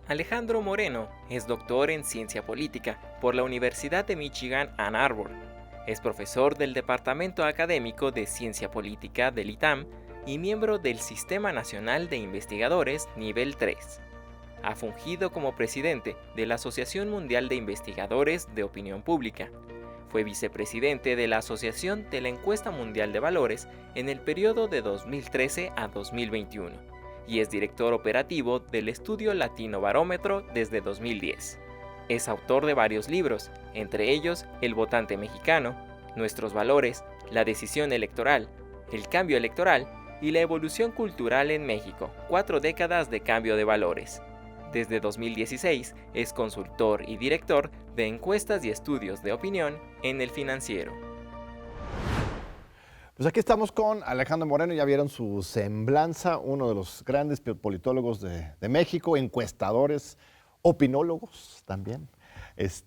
Alejandro Moreno es doctor en ciencia política por la Universidad de Michigan Ann Arbor. Es profesor del Departamento Académico de Ciencia Política del ITAM y miembro del Sistema Nacional de Investigadores Nivel 3. Ha fungido como presidente de la Asociación Mundial de Investigadores de Opinión Pública. Fue vicepresidente de la Asociación de la Encuesta Mundial de Valores en el periodo de 2013 a 2021 y es director operativo del Estudio Latino Barómetro desde 2010. Es autor de varios libros, entre ellos El votante mexicano, Nuestros valores, La decisión electoral, El cambio electoral y La evolución cultural en México, 4 décadas de cambio de valores. Desde 2016 es consultor y director de encuestas y estudios de opinión en El Financiero. Pues aquí estamos con Alejandro Moreno, ya vieron su semblanza, uno de los grandes politólogos de México, encuestadores, opinólogos también.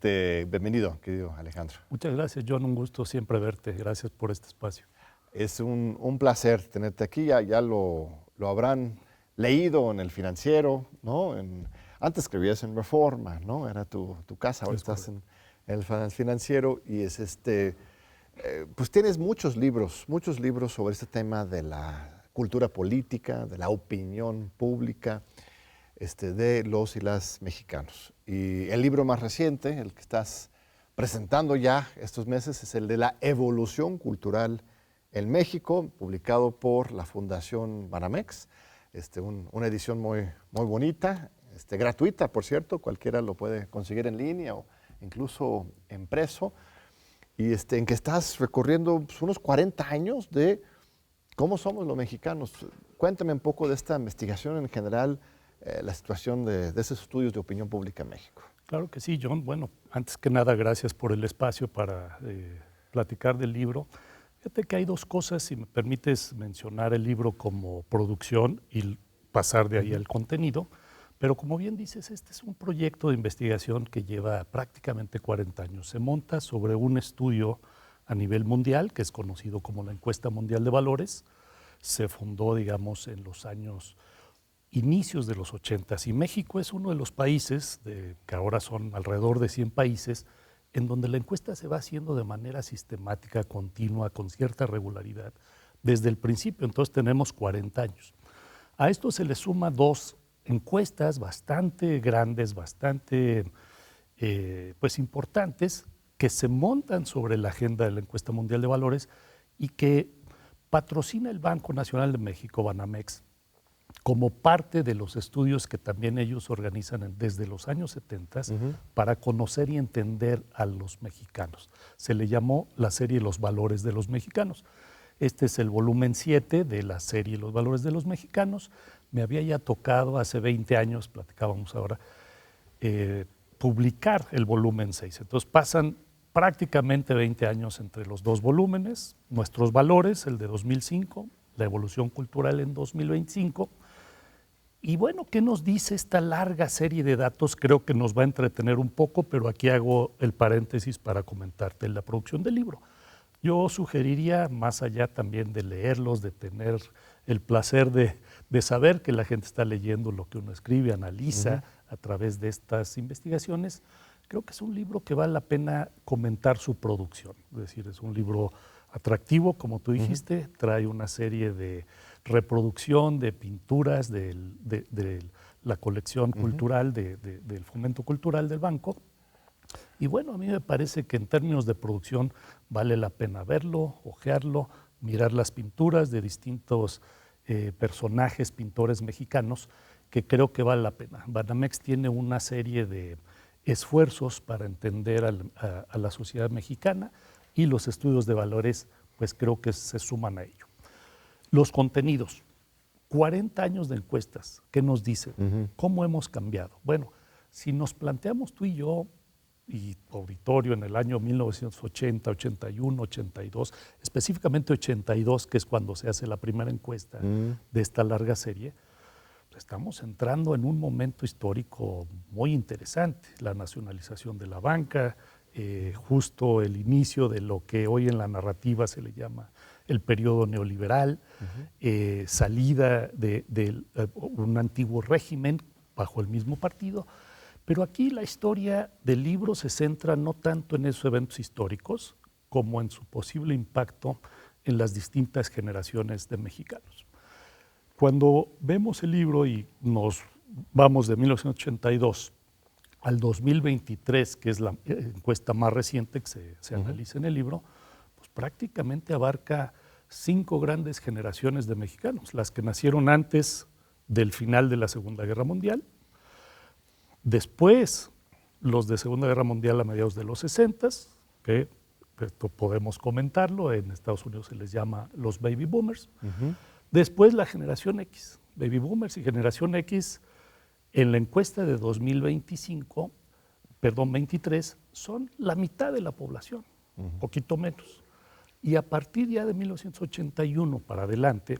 Bienvenido, querido Alejandro. Muchas gracias, John, un gusto siempre verte, gracias por este espacio. Es un placer tenerte aquí, ya lo habrán leído en El Financiero, ¿no? Antes escribías en Reforma, ¿no? Era tu casa, ahora estás en El Financiero y pues tienes muchos libros sobre este tema de la cultura política, de la opinión pública de los y las mexicanos. Y el libro más reciente, el que estás presentando ya estos meses, es el de la evolución cultural en México, publicado por la Fundación Banamex. Una edición muy bonita, gratuita, por cierto, cualquiera lo puede conseguir en línea o incluso impreso. Y en que estás recorriendo pues, unos 40 años de cómo somos los mexicanos. Cuéntame un poco de esta investigación en general, la situación de esos estudios de opinión pública en México. Claro que sí, John. Bueno, antes que nada, gracias por el espacio para platicar del libro. Fíjate que hay dos cosas, si me permites mencionar el libro como producción y pasar de ahí al contenido. Pero como bien dices, este es un proyecto de investigación que lleva prácticamente 40 años. Se monta sobre un estudio a nivel mundial, que es conocido como la Encuesta Mundial de Valores. Se fundó, digamos, en los inicios de los 80s. Y México es uno de los países, que ahora son alrededor de 100 países, en donde la encuesta se va haciendo de manera sistemática, continua, con cierta regularidad, desde el principio. Entonces tenemos 40 años. A esto se le suma dos encuestas bastante grandes, bastante pues importantes, que se montan sobre la agenda de la Encuesta Mundial de Valores y que patrocina el Banco Nacional de México, Banamex, como parte de los estudios que también ellos organizan desde los años 70 para conocer y entender a los mexicanos. Se le llamó la serie Los Valores de los Mexicanos. Este es el volumen 7 de la serie Los Valores de los Mexicanos. Me había ya tocado hace 20 años, platicábamos ahora, publicar el volumen 6. Entonces pasan prácticamente 20 años entre los dos volúmenes. Nuestros valores, el de 2005, la evolución cultural en 2025. Y bueno, ¿qué nos dice esta larga serie de datos? Creo que nos va a entretener un poco, pero aquí hago el paréntesis para comentarte la producción del libro. Yo sugeriría, más allá también de leerlos, de tener el placer de saber que la gente está leyendo lo que uno escribe, analiza a través de estas investigaciones, creo que es un libro que vale la pena comentar su producción. Es decir, es un libro atractivo, como tú dijiste, trae una serie de reproducción de pinturas de la colección cultural, del fomento cultural del banco. Y bueno, a mí me parece que en términos de producción vale la pena verlo, hojearlo, mirar las pinturas de distintos personajes, pintores mexicanos, que creo que vale la pena. Banamex tiene una serie de esfuerzos para entender a la sociedad mexicana y los estudios de valores, pues creo que se suman a ello. Los contenidos, 40 años de encuestas, ¿qué nos dicen? ¿Cómo hemos cambiado? Bueno, si nos planteamos tú y yo, y auditorio en el año 1980, 81, 82, específicamente 82, que es cuando se hace la primera encuesta de esta larga serie, estamos entrando en un momento histórico muy interesante, la nacionalización de la banca, justo el inicio de lo que hoy en la narrativa se le llama el periodo neoliberal, salida de un antiguo régimen bajo el mismo partido. Pero aquí la historia del libro se centra no tanto en esos eventos históricos como en su posible impacto en las distintas generaciones de mexicanos. Cuando vemos el libro y nos vamos de 1982 al 2023, que es la encuesta más reciente que se analiza en el libro, pues prácticamente abarca 5 grandes generaciones de mexicanos, las que nacieron antes del final de la Segunda Guerra Mundial, después los de Segunda Guerra Mundial a mediados de los 60, que esto podemos comentarlo, en Estados Unidos se les llama los baby boomers, después la generación X, baby boomers y generación X. En la encuesta de 23 son la mitad de la población, poquito menos. Y a partir ya de 1981 para adelante,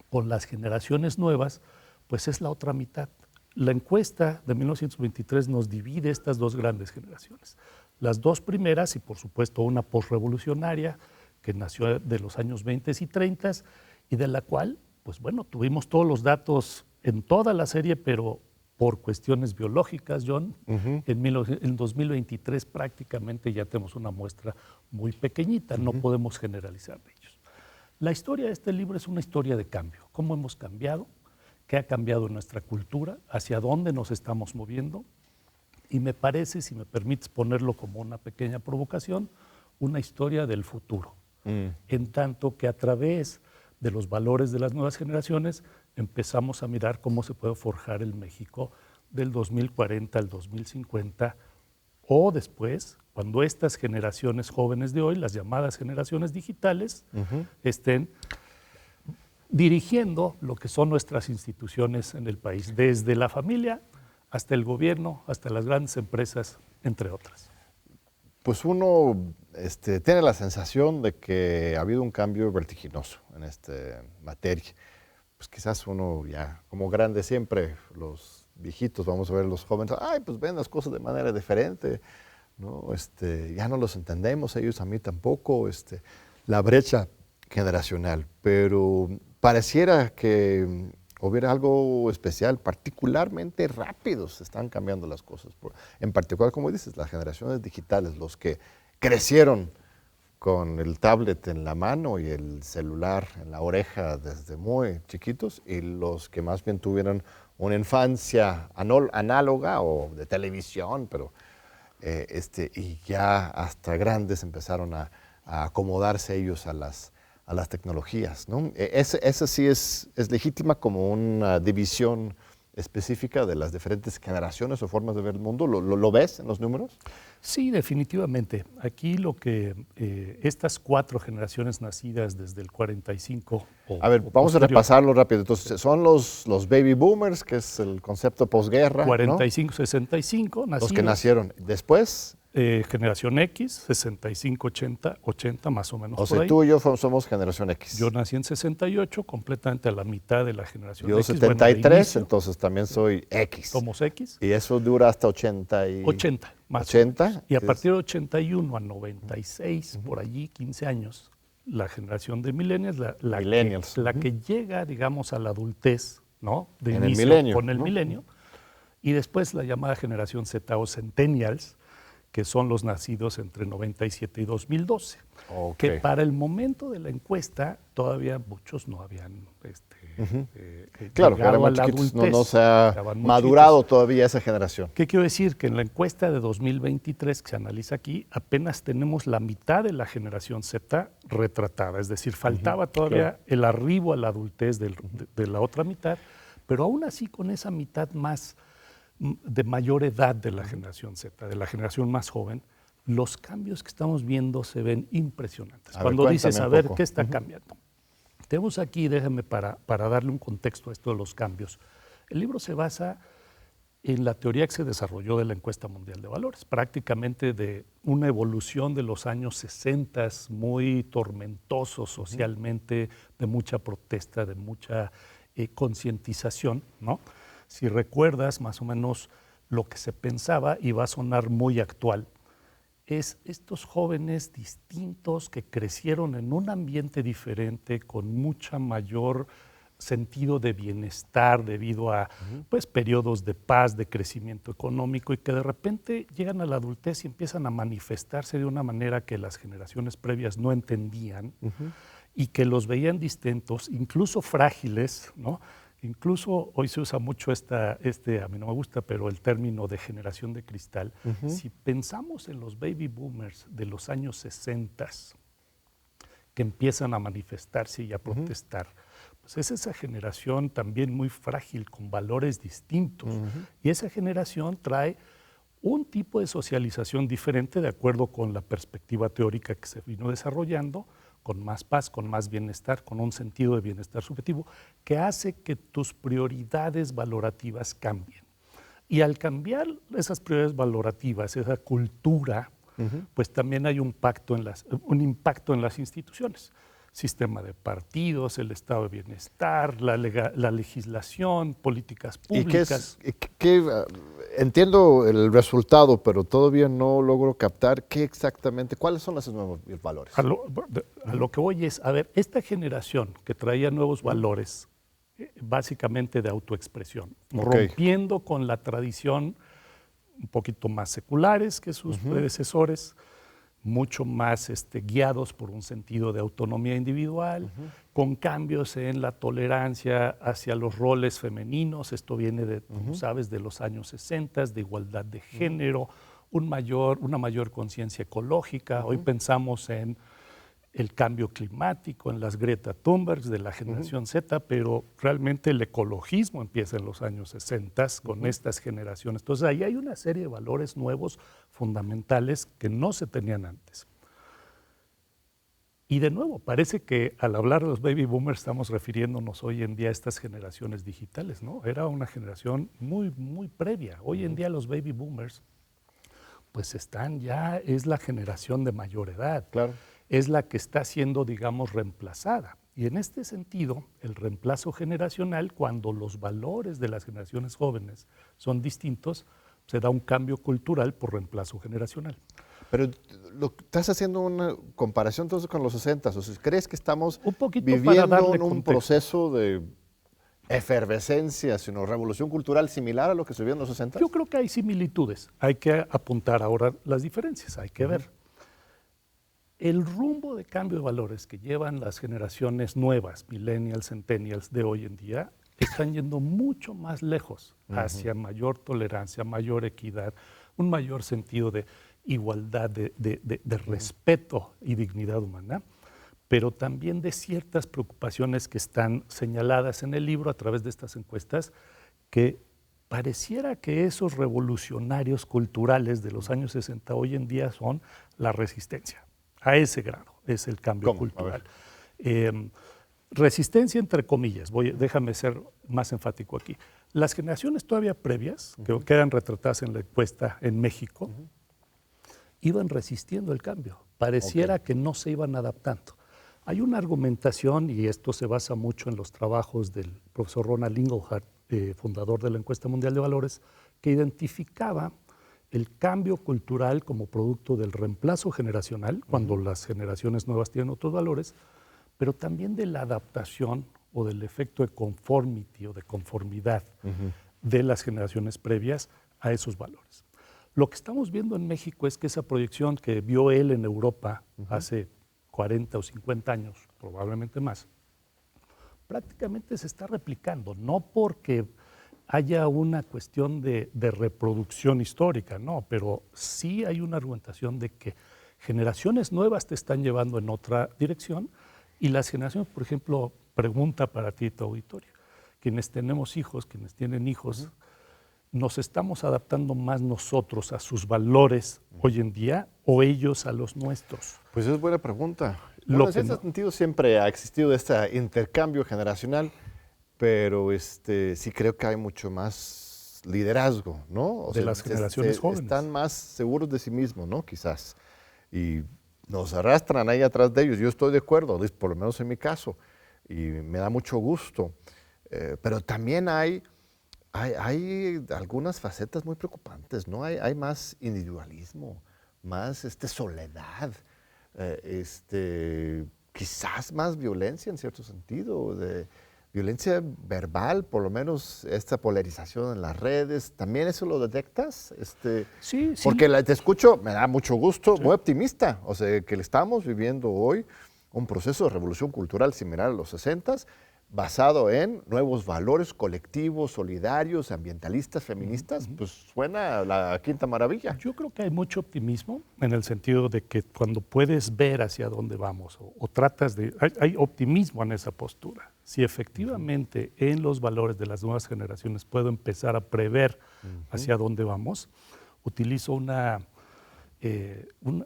con las generaciones nuevas, pues es la otra mitad. La encuesta de 1923 nos divide estas 2 grandes generaciones. Las 2 primeras, y por supuesto una posrevolucionaria, que nació de los años 20 y 30, y de la cual, pues bueno, tuvimos todos los datos en toda la serie, pero por cuestiones biológicas, John, en 2023 prácticamente ya tenemos una muestra muy pequeñita, no podemos generalizar de ellos. La historia de este libro es una historia de cambio, cómo hemos cambiado, qué ha cambiado nuestra cultura, hacia dónde nos estamos moviendo, y me parece, si me permites ponerlo como una pequeña provocación, una historia del futuro, en tanto que a través de los valores de las nuevas generaciones empezamos a mirar cómo se puede forjar el México del 2040 al 2050 o después, cuando estas generaciones jóvenes de hoy, las llamadas generaciones digitales, estén dirigiendo lo que son nuestras instituciones en el país, desde la familia hasta el gobierno, hasta las grandes empresas, entre otras. Pues uno tiene la sensación de que ha habido un cambio vertiginoso en esta materia. Pues quizás uno ya, como grande siempre, los viejitos, vamos a ver los jóvenes, ay, pues ven las cosas de manera diferente, ¿no? Ya no los entendemos, ellos a mí tampoco, la brecha generacional. Pero pareciera que hubiera algo especial, particularmente rápido se están cambiando las cosas. En particular, como dices, las generaciones digitales, los que crecieron con el tablet en la mano y el celular en la oreja desde muy chiquitos, y los que más bien tuvieron una infancia análoga o de televisión, pero y ya hasta grandes empezaron a acomodarse ellos a las tecnologías, ¿no? Esa sí es legítima como una división específica de las diferentes generaciones o formas de ver el mundo. ¿Lo ves en los números? Sí, definitivamente. Aquí lo que estas 4 generaciones nacidas desde el 45... A ver, vamos a repasarlo rápido. Entonces, son los baby boomers, que es el concepto posguerra, 45, ¿no? 65 nacidos. Los que nacieron. Después... generación X, 65, 80 más o menos. O sea, tú y yo somos generación X. Yo nací en 68, completamente a la mitad de la generación X. Yo 73, entonces también soy X. Somos X. Y eso dura hasta 80 más 80. Y a partir de 81 a 96, por allí, 15 años, la generación de millennials, la que llega, digamos, a la adultez, ¿no? De en inicio, el milenio, con el milenio. Y después la llamada generación Z o centennials, que son los nacidos entre 97 y 2012, que para el momento de la encuesta todavía muchos no habían claro, llegado a la adultez. No se ha madurado todavía esa generación. ¿Qué quiero decir? Que en la encuesta de 2023 que se analiza aquí, apenas tenemos la mitad de la generación Z retratada, es decir, faltaba todavía el arribo a la adultez de la otra mitad, pero aún así con esa mitad más de mayor edad de la generación Z, de la generación más joven, los cambios que estamos viendo se ven impresionantes. Cuando dices, a ver, ¿qué está cambiando? Tenemos aquí, déjame para darle un contexto a esto de los cambios. El libro se basa en la teoría que se desarrolló de la Encuesta Mundial de Valores, prácticamente de una evolución de los años 60, muy tormentosos socialmente, de mucha protesta, de mucha concientización, ¿no? Si recuerdas más o menos lo que se pensaba, y va a sonar muy actual, es estos jóvenes distintos que crecieron en un ambiente diferente, con mucha mayor sentido de bienestar debido a pues, periodos de paz, de crecimiento económico, y que de repente llegan a la adultez y empiezan a manifestarse de una manera que las generaciones previas no entendían y que los veían distintos, incluso frágiles, ¿no? Incluso hoy se usa mucho a mí no me gusta, pero el término de generación de cristal. Si pensamos en los baby boomers de los años 60 que empiezan a manifestarse y a protestar, pues es esa generación también muy frágil, con valores distintos. Y esa generación trae un tipo de socialización diferente de acuerdo con la perspectiva teórica que se vino desarrollando, con más paz, con más bienestar, con un sentido de bienestar subjetivo, que hace que tus prioridades valorativas cambien. Y al cambiar esas prioridades valorativas, esa cultura, pues también hay un impacto en las instituciones. Sistema de partidos, el estado de bienestar, la legislación, políticas públicas. Entiendo el resultado, pero todavía no logro captar cuáles son esos nuevos valores. A lo que voy es, a ver, esta generación que traía nuevos valores, básicamente de autoexpresión, rompiendo con la tradición un poquito más seculares que sus predecesores, mucho más guiados por un sentido de autonomía individual, con cambios en la tolerancia hacia los roles femeninos. Esto viene, como sabes, de los años 60, de igualdad de género, una mayor conciencia ecológica. Hoy pensamos en el cambio climático, en las Greta Thunberg de la generación Z, pero realmente el ecologismo empieza en los años 60 con estas generaciones. Entonces ahí hay una serie de valores nuevos fundamentales que no se tenían antes. Y de nuevo, parece que al hablar de los baby boomers estamos refiriéndonos hoy en día a estas generaciones digitales, ¿no? Era una generación muy, muy previa. Hoy en día los baby boomers pues es la generación de mayor edad. Claro. Es la que está siendo, digamos, reemplazada. Y en este sentido, el reemplazo generacional, cuando los valores de las generaciones jóvenes son distintos, se da un cambio cultural por reemplazo generacional. Pero estás haciendo una comparación entonces con los 60, o sea, ¿crees que estamos viviendo en un proceso de efervescencia, sino revolución cultural similar a lo que se vio en los 60? Yo creo que hay similitudes. Hay que apuntar ahora las diferencias, hay que ver. El rumbo de cambio de valores que llevan las generaciones nuevas, millennials, centennials de hoy en día, están yendo mucho más lejos hacia mayor tolerancia, mayor equidad, un mayor sentido de igualdad, de respeto y dignidad humana, pero también de ciertas preocupaciones que están señaladas en el libro a través de estas encuestas, que pareciera que esos revolucionarios culturales de los años 60 hoy en día son la resistencia. A ese grado es el cambio cultural. Resistencia entre comillas, déjame ser más enfático aquí. Las generaciones todavía previas, que quedan retratadas en la encuesta en México, iban resistiendo el cambio. Pareciera que no se iban adaptando. Hay una argumentación, y esto se basa mucho en los trabajos del profesor Ronald Inglehart, fundador de la Encuesta Mundial de Valores, que identificaba el cambio cultural como producto del reemplazo generacional, cuando las generaciones nuevas tienen otros valores, pero también de la adaptación o del efecto de conformity o de conformidad de las generaciones previas a esos valores. Lo que estamos viendo en México es que esa proyección que vio él en Europa hace 40 o 50 años, probablemente más, prácticamente se está replicando, no porque haya una cuestión de reproducción histórica, no, pero sí hay una argumentación de que generaciones nuevas te están llevando en otra dirección y las generaciones, por ejemplo, pregunta para ti, tu auditorio, quienes tenemos hijos, quienes tienen hijos, ¿nos estamos adaptando más nosotros a sus valores hoy en día o ellos a los nuestros? Pues es buena pregunta. Bueno, en ese sentido siempre ha existido este intercambio generacional, pero sí creo que hay mucho más liderazgo, ¿no? O de las generaciones jóvenes. Están más seguros de sí mismos, ¿no? Quizás. Y nos arrastran ahí atrás de ellos. Yo estoy de acuerdo, por lo menos en mi caso, y me da mucho gusto. Pero también hay algunas facetas muy preocupantes, ¿no? Hay más individualismo, más soledad, quizás más violencia en cierto sentido, violencia verbal, por lo menos esta polarización en las redes, ¿también eso lo detectas? Sí, sí. Porque te escucho, me da mucho gusto, muy optimista, o sea, que le estamos viviendo hoy un proceso de revolución cultural similar a los 60s, basado en nuevos valores colectivos, solidarios, ambientalistas, feministas, pues suena la quinta maravilla. Yo creo que hay mucho optimismo en el sentido de que cuando puedes ver hacia dónde vamos o tratas de... Hay optimismo en esa postura. Si efectivamente en los valores de las nuevas generaciones puedo empezar a prever hacia dónde vamos, utilizo una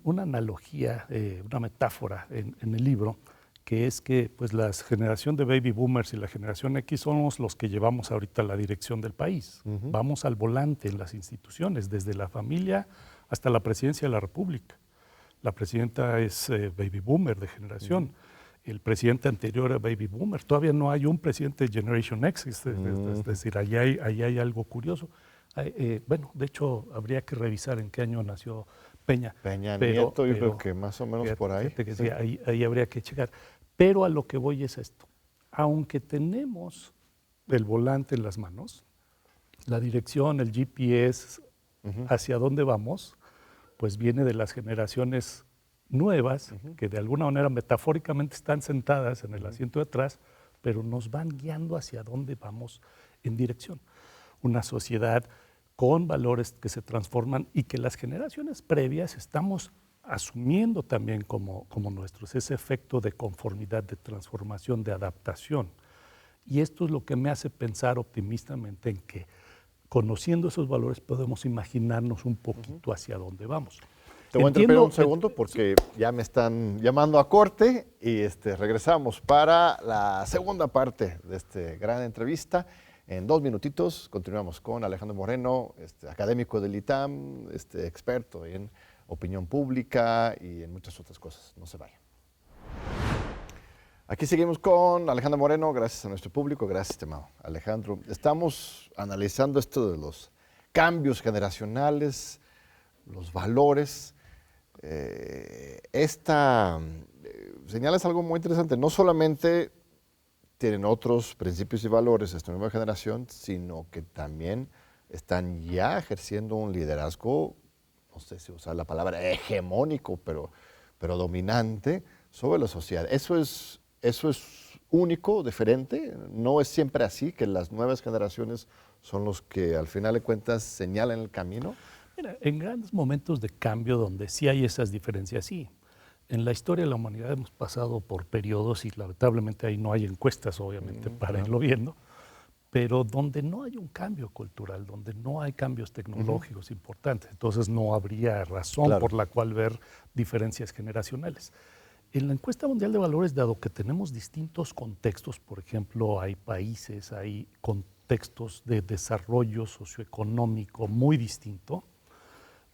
analogía, una metáfora en el libro, que es que pues, la generación de baby boomers y la generación X somos los que llevamos ahorita la dirección del país. Vamos al volante en las instituciones, desde la familia hasta la presidencia de la República. La presidenta es baby boomer de generación. El presidente anterior era baby boomer. Todavía no hay un presidente de Generation X. Es decir, ahí hay algo curioso. Bueno, de hecho, habría que revisar en qué año nació Peña. Peña Nieto, yo creo que más o menos por ahí. Que sí, ahí habría que checar. Pero a lo que voy es esto. Aunque tenemos el volante en las manos, la dirección, el GPS, hacia dónde vamos, pues viene de las generaciones nuevas, que de alguna manera metafóricamente están sentadas en el asiento de atrás, pero nos van guiando hacia dónde vamos en dirección. Una sociedad con valores que se transforman y que las generaciones previas estamos asumiendo también como nuestros, ese efecto de conformidad, de transformación, de adaptación. Y esto es lo que me hace pensar optimistamente en que conociendo esos valores podemos imaginarnos un poquito hacia dónde vamos. Te voy a interrumpir un segundo porque ya me están llamando a corte y regresamos para la segunda parte de esta gran entrevista. En 2 minutitos continuamos con Alejandro Moreno, académico del ITAM, experto en opinión pública y en muchas otras cosas. No se vayan. Aquí seguimos con Alejandro Moreno, gracias a nuestro público, gracias, estimado Alejandro. Estamos analizando esto de los cambios generacionales, los valores. Señalas algo muy interesante, no solamente tienen otros principios y valores esta nueva generación, sino que también están ya ejerciendo un liderazgo, no sé si usar la palabra hegemónico, pero dominante sobre la sociedad. Eso es único, diferente. No es siempre así, que las nuevas generaciones son los que al final de cuentas señalan el camino. Mira, en grandes momentos de cambio donde sí hay esas diferencias, sí. En la historia de la humanidad hemos pasado por periodos y lamentablemente ahí no hay encuestas, obviamente, para irlo viendo, pero donde no hay un cambio cultural, donde no hay cambios tecnológicos importantes, entonces no habría razón por la cual ver diferencias generacionales. En la encuesta mundial de valores, dado que tenemos distintos contextos, por ejemplo, hay países, hay contextos de desarrollo socioeconómico muy distinto,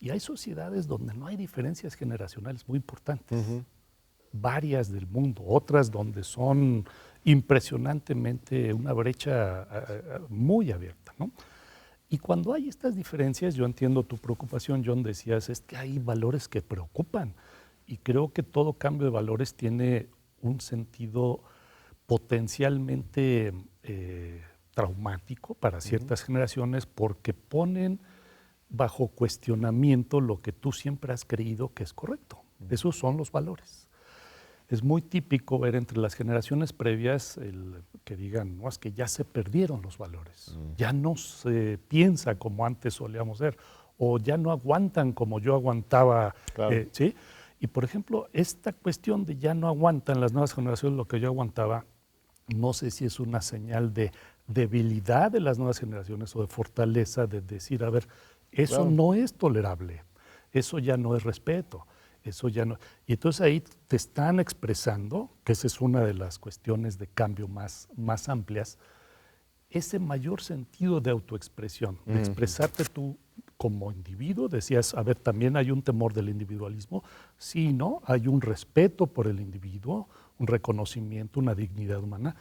y hay sociedades donde no hay diferencias generacionales muy importantes, varias del mundo, otras donde son impresionantemente una brecha muy abierta, ¿no? Y cuando hay estas diferencias, yo entiendo tu preocupación, John, decías, es que hay valores que preocupan, y creo que todo cambio de valores tiene un sentido potencialmente traumático para ciertas generaciones porque ponen bajo cuestionamiento lo que tú siempre has creído que es correcto. Esos son los valores. Es muy típico ver entre las generaciones previas que digan, no, es que ya se perdieron los valores, ya no se piensa como antes solíamos ser, o ya no aguantan como yo aguantaba, ¿sí? Y por ejemplo, esta cuestión de ya no aguantan las nuevas generaciones lo que yo aguantaba, no sé si es una señal de debilidad de las nuevas generaciones o de fortaleza de decir, a ver, eso no es tolerable, eso ya no es respeto, eso ya no. Y entonces ahí te están expresando, que esa es una de las cuestiones de cambio más amplias, ese mayor sentido de autoexpresión, de expresarte tú como individuo. Decías, a ver, también hay un temor del individualismo. Sí, ¿no? Hay un respeto por el individuo, un reconocimiento, una dignidad humana,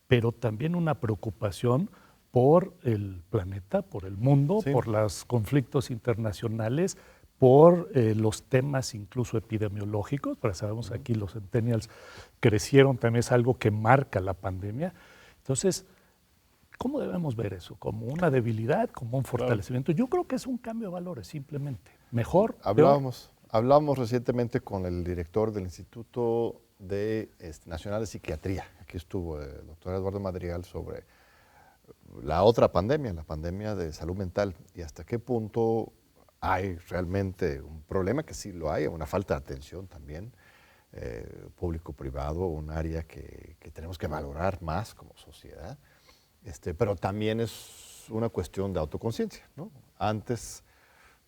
pero también una preocupación por el planeta, por el mundo, por los conflictos internacionales, por los temas incluso epidemiológicos. Pero sabemos aquí los centennials crecieron, también es algo que marca la pandemia. Entonces, ¿cómo debemos ver eso? ¿Como una debilidad, como un fortalecimiento? Yo creo que es un cambio de valores, simplemente. Mejor, peor. Hablábamos recientemente con el director del Instituto Nacional de Psiquiatría. Aquí estuvo el doctor Eduardo Madrigal sobre la otra pandemia, la pandemia de salud mental, y hasta qué punto hay realmente un problema, que sí lo hay, una falta de atención también, público-privado, un área que tenemos que valorar más como sociedad, pero también es una cuestión de autoconciencia, ¿no? Antes,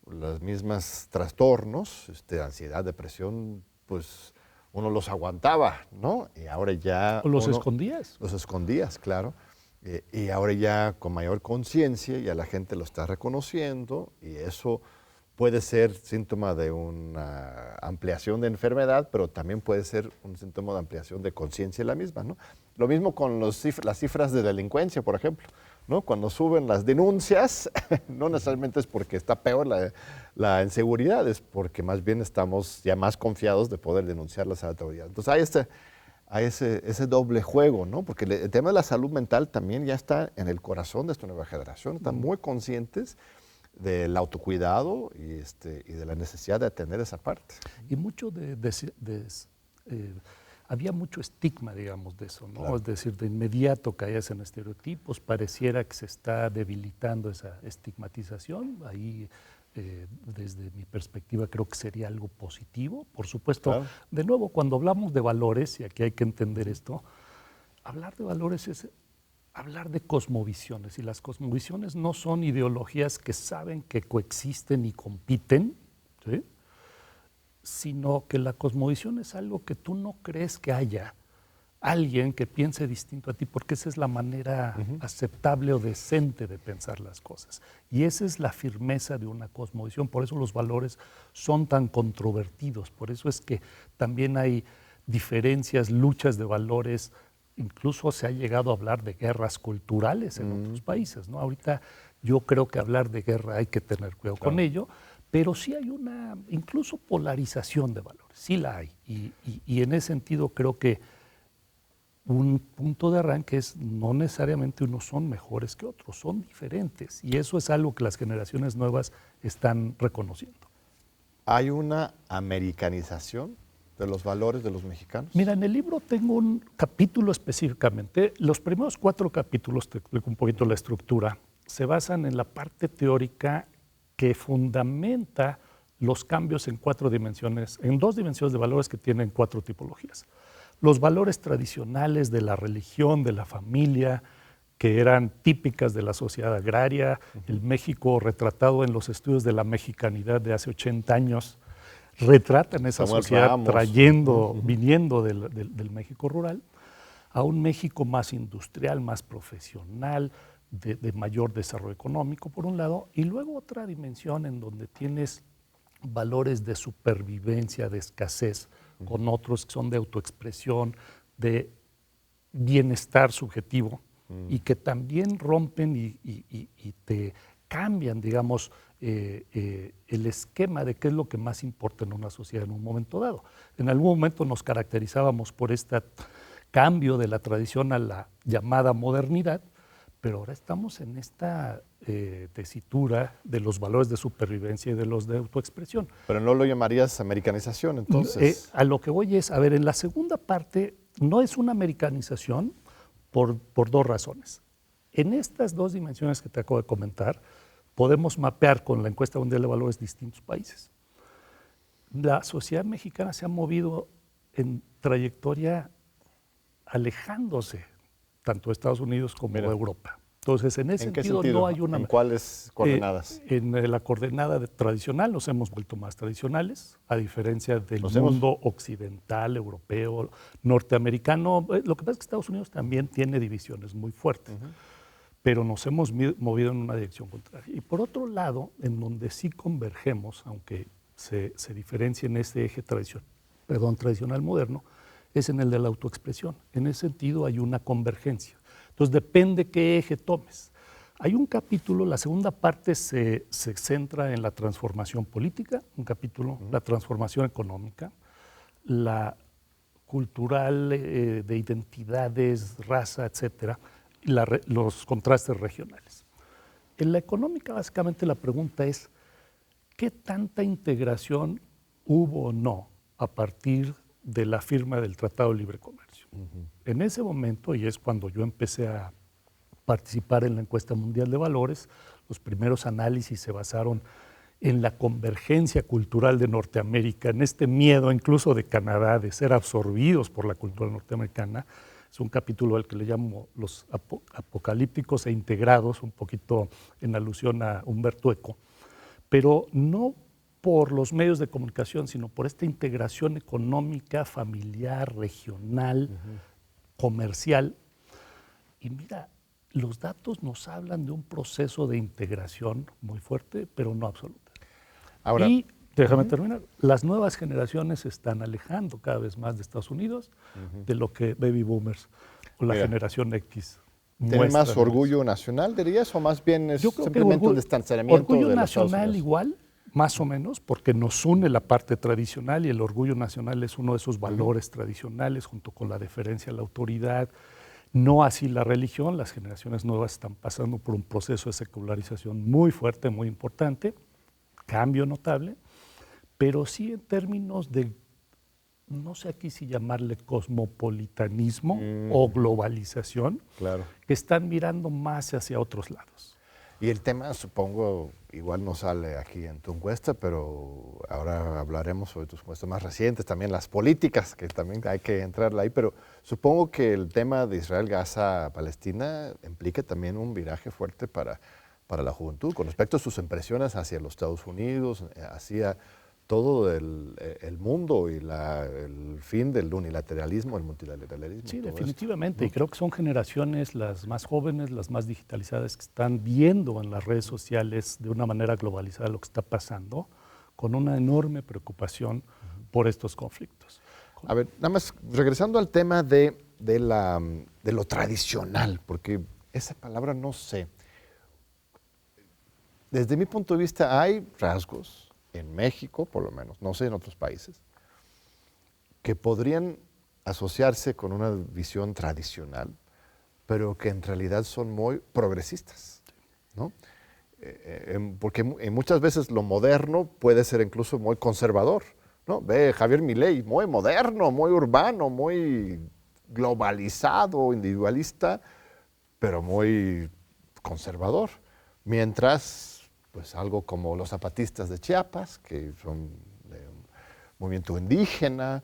los mismos trastornos, ansiedad, depresión, pues uno los aguantaba, ¿no? Y ahora ya... ¿O los escondías? Los escondías, claro. Y ahora ya con mayor conciencia ya la gente lo está reconociendo, y eso puede ser síntoma de una ampliación de enfermedad, pero también puede ser un síntoma de ampliación de conciencia en la misma, ¿no? Lo mismo con las cifras de delincuencia, por ejemplo, ¿no? Cuando suben las denuncias, no necesariamente es porque está peor la inseguridad, es porque más bien estamos ya más confiados de poder denunciarlas a la autoridad. Entonces hay ese doble juego, ¿no? Porque el tema de la salud mental también ya está en el corazón de esta nueva generación. Están muy conscientes del autocuidado y de la necesidad de atender esa parte. Y mucho había mucho estigma, digamos, de eso, ¿no? Claro. Es decir, de inmediato caías en estereotipos, pareciera que se está debilitando esa estigmatización. Ahí, desde mi perspectiva, creo que sería algo positivo. Por supuesto, claro. De nuevo, cuando hablamos de valores, y aquí hay que entender esto, hablar de valores es hablar de cosmovisiones, y las cosmovisiones no son ideologías que saben que coexisten y compiten, ¿sí? Sino que la cosmovisión es algo que tú no crees que haya alguien que piense distinto a ti, porque esa es la manera aceptable o decente de pensar las cosas. Y esa es la firmeza de una cosmovisión, por eso los valores son tan controvertidos, por eso es que también hay diferencias, luchas de valores. Incluso se ha llegado a hablar de guerras culturales en otros países, ¿no? Ahorita yo creo que hablar de guerra hay que tener cuidado con ello, pero sí hay una incluso polarización de valores, sí la hay. Y en ese sentido creo que un punto de arranque es no necesariamente unos son mejores que otros, son diferentes. Y eso es algo que las generaciones nuevas están reconociendo. ¿Hay una americanización de los valores de los mexicanos? Mira, en el libro tengo un capítulo específicamente. Los primeros 4 capítulos, te explico un poquito la estructura, se basan en la parte teórica que fundamenta los cambios en 4 dimensiones, en 2 dimensiones de valores que tienen 4 tipologías. Los valores tradicionales de la religión, de la familia, que eran típicas de la sociedad agraria, el México retratado en los estudios de la mexicanidad de hace 80 años, retratan esa sociedad viniendo del México rural a un México más industrial, más profesional, de mayor desarrollo económico, por un lado, y luego otra dimensión en donde tienes valores de supervivencia, de escasez, con otros que son de autoexpresión, de bienestar subjetivo, y que también rompen y te cambian, digamos, el esquema de qué es lo que más importa en una sociedad en un momento dado. En algún momento nos caracterizábamos por este cambio de la tradición a la llamada modernidad, pero ahora estamos en esta tesitura de los valores de supervivencia y de los de autoexpresión. Pero no lo llamarías americanización, entonces. A lo que voy es, a ver, en la segunda parte no es una americanización por 2 razones. En estas 2 dimensiones que te acabo de comentar, podemos mapear con la encuesta mundial de valores distintos países. La sociedad mexicana se ha movido en trayectoria alejándose tanto de Estados Unidos como de Europa. Entonces, en ese sentido no hay una... ¿En cuáles coordenadas? En la coordenada tradicional nos hemos vuelto más tradicionales, a diferencia del mundo occidental, europeo, norteamericano. Lo que pasa es que Estados Unidos también tiene divisiones muy fuertes, pero nos hemos movido en una dirección contraria. Y por otro lado, en donde sí convergemos, aunque se diferencia en este eje tradicional moderno, es en el de la autoexpresión. En ese sentido hay una convergencia. Entonces depende qué eje tomes. Hay un capítulo, la segunda parte se centra en la transformación política, un capítulo, la transformación económica, la cultural, de identidades, raza, etcétera, y los contrastes regionales. En la económica, básicamente, la pregunta es, ¿qué tanta integración hubo o no a partir de la firma del Tratado de Libre Comercio? En ese momento, y es cuando yo empecé a participar en la encuesta mundial de valores, los primeros análisis se basaron en la convergencia cultural de Norteamérica, en este miedo incluso de Canadá de ser absorbidos por la cultura norteamericana. Es un capítulo al que le llamo los apocalípticos e integrados, un poquito en alusión a Humberto Eco, pero no por los medios de comunicación, sino por esta integración económica, familiar, regional, comercial. Y mira, los datos nos hablan de un proceso de integración muy fuerte, pero no absoluta. Ahora, y déjame terminar, las nuevas generaciones se están alejando cada vez más de Estados Unidos, de lo que baby boomers o la generación X ¿tiene más orgullo nacional, dirías, o más bien es simplemente un distanciamiento orgullo de los nacional Estados Unidos? igual, más o menos, porque nos une la parte tradicional y el orgullo nacional es uno de esos valores tradicionales junto con la deferencia a la autoridad. No así la religión, las generaciones nuevas están pasando por un proceso de secularización muy fuerte, muy importante, cambio notable, pero sí en términos de, no sé aquí si llamarle cosmopolitanismo o globalización, Claro. que están mirando más hacia otros lados. Y el tema, supongo, igual no sale aquí en tu encuesta, pero ahora hablaremos sobre tus encuestas más recientes, también las políticas, que también hay que entrarle ahí, pero supongo que el tema de Israel, Gaza, Palestina implica también un viraje fuerte para la juventud, con respecto a sus impresiones hacia los Estados Unidos, hacia todo el mundo y el fin del unilateralismo, el multilateralismo. Sí, definitivamente, y creo que son generaciones las más jóvenes, las más digitalizadas, que están viendo en las redes sociales de una manera globalizada lo que está pasando, con una enorme preocupación por estos conflictos. A ver, nada más regresando al tema de lo tradicional, porque esa palabra no sé. Desde mi punto de vista hay rasgos en México, por lo menos, no sé en otros países, que podrían asociarse con una visión tradicional, pero que en realidad son muy progresistas, ¿no? Porque muchas veces lo moderno puede ser incluso muy conservador, ¿no? Ve Javier Milei, muy moderno, muy urbano, muy globalizado, individualista, pero muy conservador. Mientras pues algo como los zapatistas de Chiapas, que son de un movimiento indígena,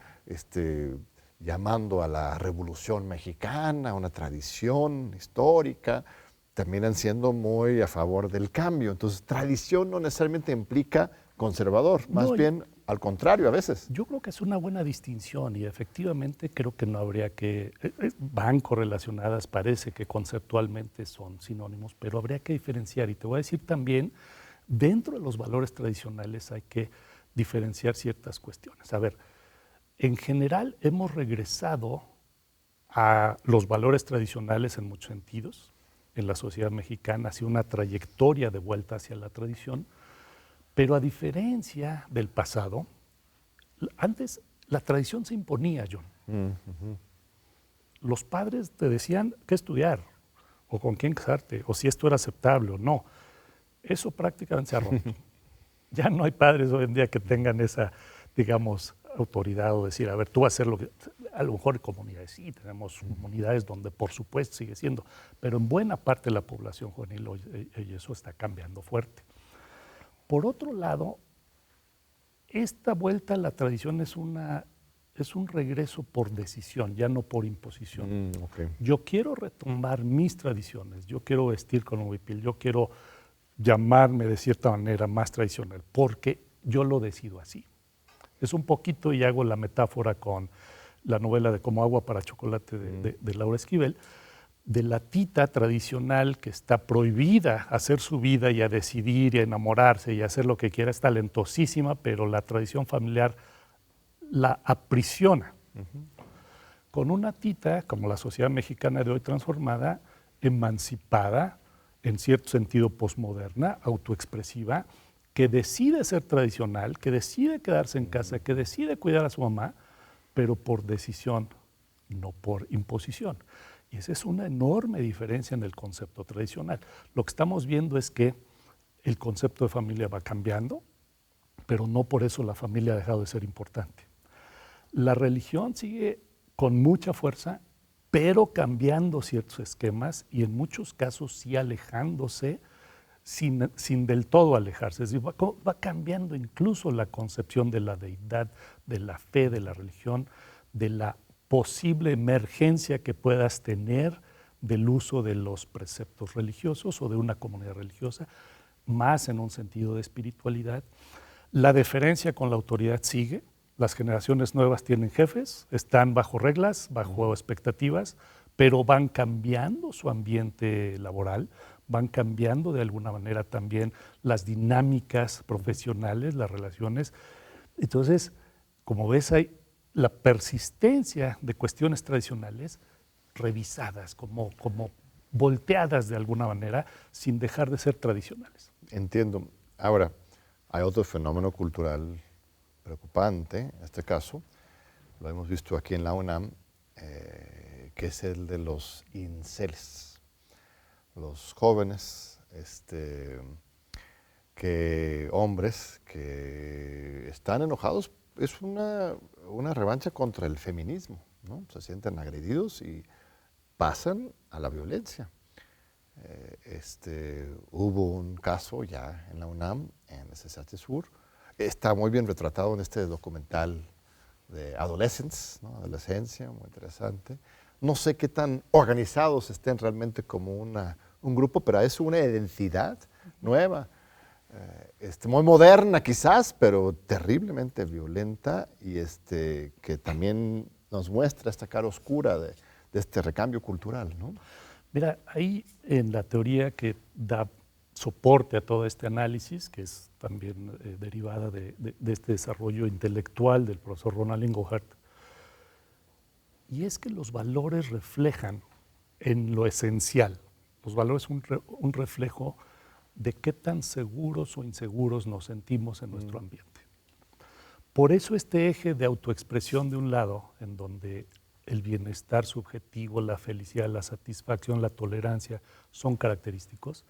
llamando a la Revolución Mexicana, una tradición histórica, terminan siendo muy a favor del cambio. Entonces, tradición no necesariamente implica conservador, más bien al contrario a veces. Yo creo que es una buena distinción y efectivamente creo que no habría que, van correlacionadas, parece que conceptualmente son sinónimos, pero habría que diferenciar. Y te voy a decir también, dentro de los valores tradicionales hay que diferenciar ciertas cuestiones. A ver, en general hemos regresado a los valores tradicionales en muchos sentidos, en la sociedad mexicana, hacia una trayectoria de vuelta hacia la tradición, pero a diferencia del pasado, antes la tradición se imponía, John. Los padres te decían qué estudiar, o con quién casarte, o si esto era aceptable o no. Eso prácticamente se ha roto. Ya no hay padres hoy en día que tengan esa, digamos, autoridad o decir, a ver, tú vas a hacer lo que... A lo mejor en comunidades sí, tenemos comunidades donde por supuesto sigue siendo, pero en buena parte de la población juvenil hoy eso está cambiando fuerte. Por otro lado, esta vuelta a la tradición es un regreso por decisión, ya no por imposición. Okay. Yo quiero retomar mis tradiciones, yo quiero vestir con huipil, yo quiero llamarme de cierta manera más tradicional, porque yo lo decido así. Es un poquito, y hago la metáfora con la novela de Como agua para chocolate de Laura Esquivel, de la tita tradicional que está prohibida a hacer su vida y a decidir y a enamorarse y a hacer lo que quiera, es talentosísima, pero la tradición familiar la aprisiona. Con una tita, como la sociedad mexicana de hoy transformada, emancipada, en cierto sentido posmoderna, autoexpresiva, que decide ser tradicional, que decide quedarse en casa, que decide cuidar a su mamá, pero por decisión, no por imposición. Y esa es una enorme diferencia en el concepto tradicional. Lo que estamos viendo es que el concepto de familia va cambiando, pero no por eso la familia ha dejado de ser importante. La religión sigue con mucha fuerza, pero cambiando ciertos esquemas y en muchos casos sí alejándose sin del todo alejarse. Es decir, va cambiando incluso la concepción de la deidad, de la fe, de la religión, de la posible emergencia que puedas tener del uso de los preceptos religiosos o de una comunidad religiosa, más en un sentido de espiritualidad. La deferencia con la autoridad sigue. Las generaciones nuevas tienen jefes, están bajo reglas, bajo expectativas, pero van cambiando su ambiente laboral, van cambiando de alguna manera también las dinámicas profesionales, las relaciones. Entonces, como ves, hay la persistencia de cuestiones tradicionales revisadas, como volteadas de alguna manera, sin dejar de ser tradicionales. Entiendo. Ahora, hay otro fenómeno cultural preocupante, en este caso, lo hemos visto aquí en la UNAM, que es el de los incels, los jóvenes, hombres que están enojados. Es una revancha contra el feminismo, ¿no? Se sienten agredidos y pasan a la violencia. Hubo un caso ya en la UNAM, en el CCH Sur, está muy bien retratado en este documental de Adolescence, ¿no? Adolescencia, muy interesante. No sé qué tan organizados estén realmente como un grupo, pero es una identidad nueva, muy moderna quizás, pero terriblemente violenta y que también nos muestra esta cara oscura de este recambio cultural, ¿no? Mira, ahí en la teoría que da soporte a todo este análisis, que es también derivada de este desarrollo intelectual del profesor Ronald Inglehart, y es que los valores reflejan en lo esencial. Los valores son un reflejo de qué tan seguros o inseguros nos sentimos en nuestro ambiente. Por eso este eje de autoexpresión de un lado, en donde el bienestar subjetivo, la felicidad, la satisfacción, la tolerancia son característicos,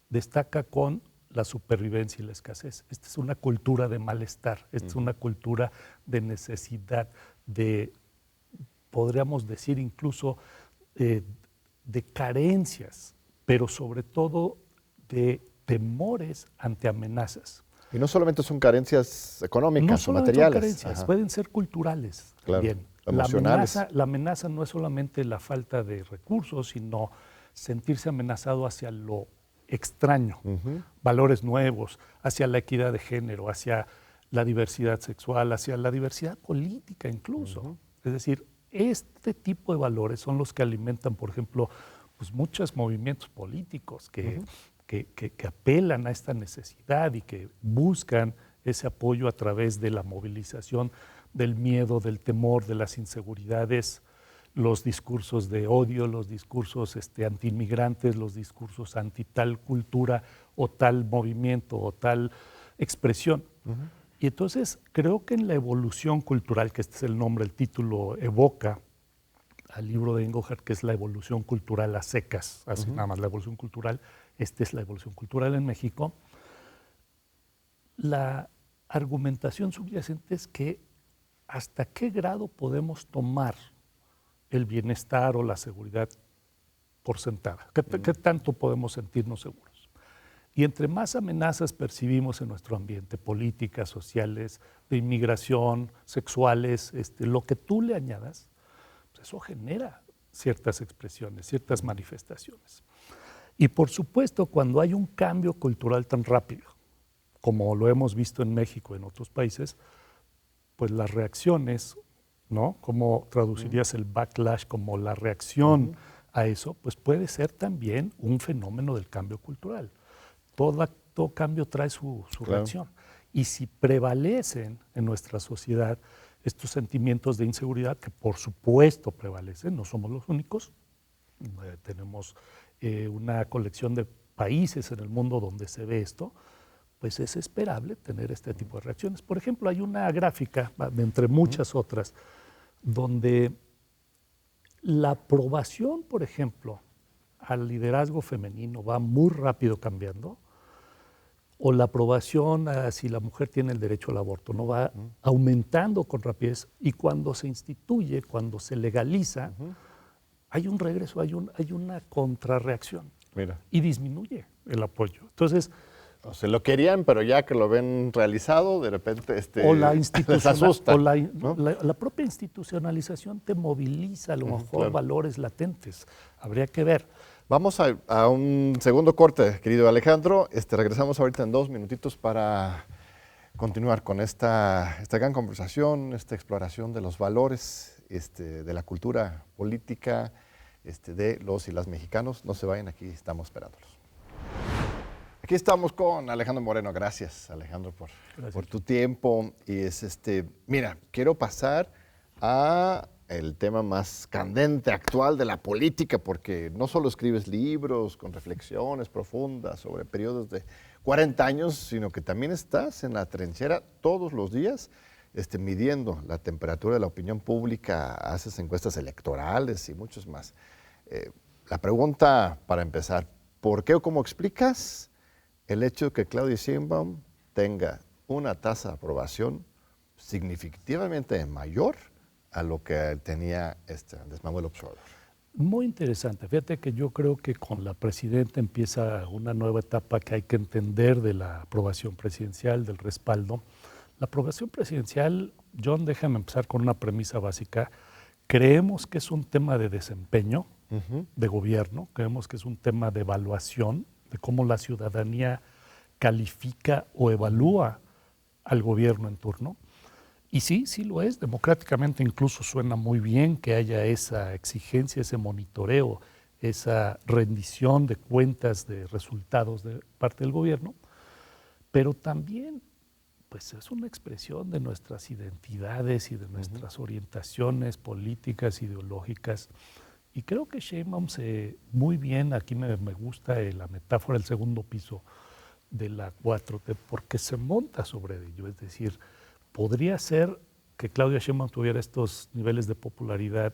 destaca con la supervivencia y la escasez. Esta es una cultura de malestar, esta es una cultura de necesidad, podríamos decir incluso de carencias, pero sobre todo de temores ante amenazas. Y no solamente son carencias económicas o materiales. Son carencias, pueden ser culturales también. Emocionales. La amenaza no es solamente la falta de recursos, sino sentirse amenazado hacia lo extraño, valores nuevos, hacia la equidad de género, hacia la diversidad sexual, hacia la diversidad política incluso. Es decir, este tipo de valores son los que alimentan, por ejemplo, pues muchos movimientos políticos que apelan a esta necesidad y que buscan ese apoyo a través de la movilización del miedo, del temor, de las inseguridades, los discursos de odio, los discursos antiinmigrantes, los discursos anti tal cultura o tal movimiento o tal expresión. Y entonces creo que en la evolución cultural, que este es el nombre, el título evoca al libro de Inglehart, que es la evolución cultural a secas, así nada más la evolución cultural, esta es la evolución cultural en México. La argumentación subyacente es que hasta qué grado podemos tomar el bienestar o la seguridad por sentada, qué tanto podemos sentirnos seguros. Y entre más amenazas percibimos en nuestro ambiente, políticas, sociales, de inmigración, sexuales, lo que tú le añadas, pues eso genera ciertas expresiones, ciertas manifestaciones. Y por supuesto, cuando hay un cambio cultural tan rápido, como lo hemos visto en México y en otros países, pues las reacciones, ¿no? ¿Cómo traducirías el backlash como la reacción a eso? Pues puede ser también un fenómeno del cambio cultural. Todo cambio trae su reacción. Y si prevalecen en nuestra sociedad estos sentimientos de inseguridad, que por supuesto prevalecen, no somos los únicos, tenemos una colección de países en el mundo donde se ve esto, pues es esperable tener este tipo de reacciones. Por ejemplo, hay una gráfica, de entre muchas otras, donde La aprobación, por ejemplo, al liderazgo femenino va muy rápido cambiando, o la aprobación a si la mujer tiene el derecho al aborto no va aumentando con rapidez, y cuando se instituye, cuando se legaliza, hay un regreso, hay una contrarreacción. Mira. Y disminuye el apoyo. Entonces, O se lo querían, pero ya que lo ven realizado, de repente o la les asusta. o ¿no? la propia institucionalización te moviliza a lo mejor claro. valores latentes. Habría que ver. Vamos a un segundo corte, querido Alejandro. Regresamos ahorita en 2 minutitos para continuar con esta gran conversación, esta exploración de los valores, de la cultura política de los y las mexicanos. No se vayan, aquí estamos esperándolos. Aquí estamos con Alejandro Moreno. Gracias, Alejandro, por tu tiempo. Y mira, quiero pasar a el tema más candente, actual de la política, porque no solo escribes libros con reflexiones profundas sobre periodos de 40 años, sino que también estás en la trinchera todos los días, midiendo la temperatura de la opinión pública, haces encuestas electorales y muchos más. La pregunta para empezar, ¿por qué o cómo explicas el hecho de que Claudia Sheinbaum tenga una tasa de aprobación significativamente mayor a lo que tenía Andrés Manuel López Obrador? Muy interesante. Fíjate que yo creo que con la presidenta empieza una nueva etapa que hay que entender de la aprobación presidencial, del respaldo. La aprobación presidencial, John, déjame empezar con una premisa básica. Creemos que es un tema de desempeño de gobierno, creemos que es un tema de evaluación, de cómo la ciudadanía califica o evalúa al gobierno en turno. Y sí, sí lo es. Democráticamente incluso suena muy bien que haya esa exigencia, ese monitoreo, esa rendición de cuentas, de resultados de parte del gobierno, pero también pues es una expresión de nuestras identidades y de nuestras orientaciones políticas, ideológicas. Y creo que Sheinbaum muy bien, aquí me gusta la metáfora del segundo piso de la 4T, porque se monta sobre ello. Es decir, podría ser que Claudia Sheinbaum tuviera estos niveles de popularidad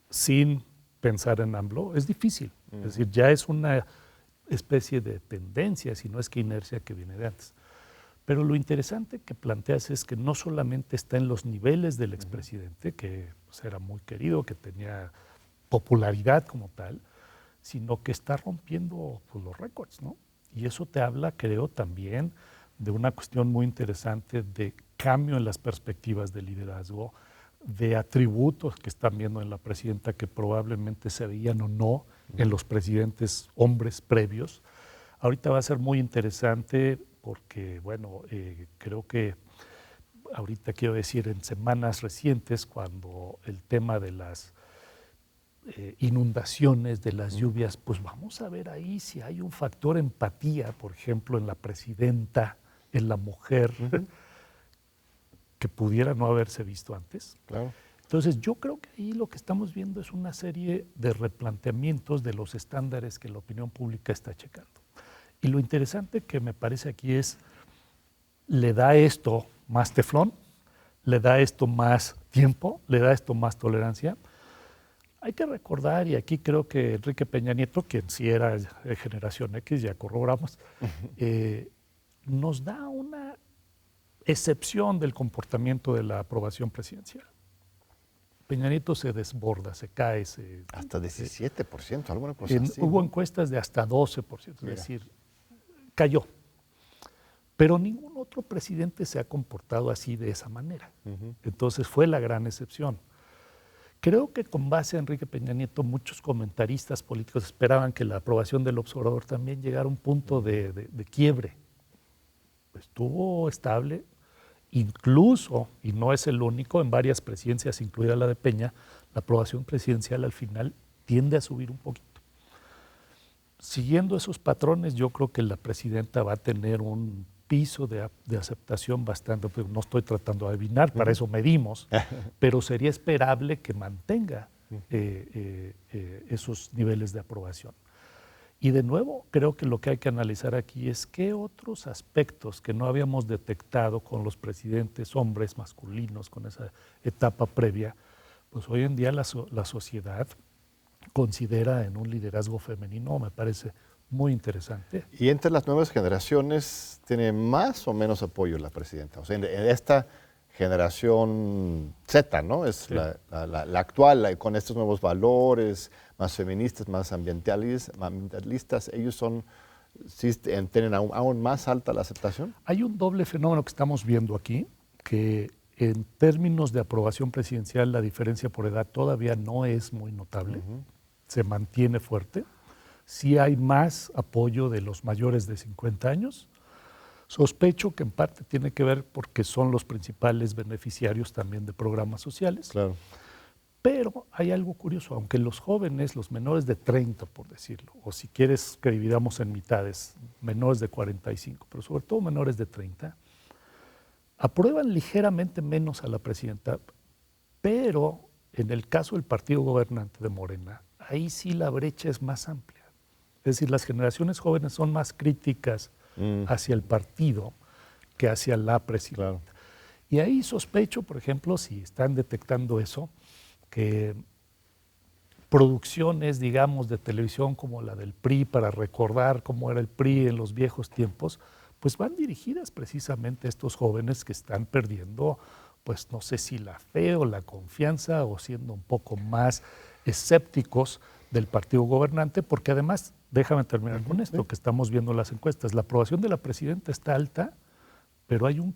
sin pensar en AMLO. Es difícil. Es decir, ya es una especie de tendencia, si no es que inercia que viene de antes. Pero lo interesante que planteas es que no solamente está en los niveles del expresidente, que pues, era muy querido, que tenía popularidad como tal, sino que está rompiendo pues, los récords, ¿no? Y eso te habla, creo, también de una cuestión muy interesante de cambio en las perspectivas de liderazgo, de atributos que están viendo en la presidenta que probablemente se veían o no en los presidentes hombres previos. Ahorita va a ser muy interesante porque, bueno, creo que ahorita quiero decir en semanas recientes, cuando el tema de las inundaciones, de las lluvias, pues vamos a ver ahí si hay un factor empatía, por ejemplo, en la presidenta, en la mujer, que pudiera no haberse visto antes. Claro. Entonces, yo creo que ahí lo que estamos viendo es una serie de replanteamientos de los estándares que la opinión pública está checando. Y lo interesante que me parece aquí es, le da esto más teflón, le da esto más tiempo, le da esto más tolerancia. Hay que recordar, y aquí creo que Enrique Peña Nieto, quien sí era de generación X, ya corroboramos, nos da una excepción del comportamiento de la aprobación presidencial. Peña Nieto se desborda, se cae. Hasta 17%, alguna cosa así. Hubo encuestas de hasta 12%, es decir, cayó. Pero ningún otro presidente se ha comportado así de esa manera. Entonces fue la gran excepción. Creo que con base a Enrique Peña Nieto, muchos comentaristas políticos esperaban que la aprobación del observador también llegara a un punto de quiebre. Estuvo estable, incluso, y no es el único, en varias presidencias, incluida la de Peña, la aprobación presidencial al final tiende a subir un poquito. Siguiendo esos patrones, yo creo que la presidenta va a tener un piso de aceptación bastante, pues no estoy tratando de adivinar, para eso medimos, pero sería esperable que mantenga esos niveles de aprobación. Y de nuevo, creo que lo que hay que analizar aquí es qué otros aspectos que no habíamos detectado con los presidentes hombres masculinos, con esa etapa previa, pues hoy en día la sociedad considera en un liderazgo femenino, me parece muy interesante. Y entre las nuevas generaciones, ¿tiene más o menos apoyo la presidenta? O sea, en esta generación Z, ¿no? Es Sí. la actual, con estos nuevos valores, más feministas, más ambientalistas, ellos sí tienen aún más alta la aceptación. Hay un doble fenómeno que estamos viendo aquí, que en términos de aprobación presidencial la diferencia por edad todavía no es muy notable, se mantiene fuerte. Sí hay más apoyo de los mayores de 50 años. Sospecho que en parte tiene que ver porque son los principales beneficiarios también de programas sociales. Claro. Pero hay algo curioso, aunque los jóvenes, los menores de 30, por decirlo, o si quieres que dividamos en mitades, menores de 45, pero sobre todo menores de 30, aprueban ligeramente menos a la presidenta, pero en el caso del partido gobernante de Morena, ahí sí la brecha es más amplia. Es decir, las generaciones jóvenes son más críticas hacia el partido que hacia la presidenta. Claro. Y ahí sospecho, por ejemplo, si están detectando eso, que producciones, digamos, de televisión como la del PRI, para recordar cómo era el PRI en los viejos tiempos, pues van dirigidas precisamente a estos jóvenes que están perdiendo, pues no sé si la fe o la confianza, o siendo un poco más escépticos del partido gobernante, porque además, déjame terminar con esto, sí. que estamos viendo en las encuestas, la aprobación de la presidenta está alta, pero hay una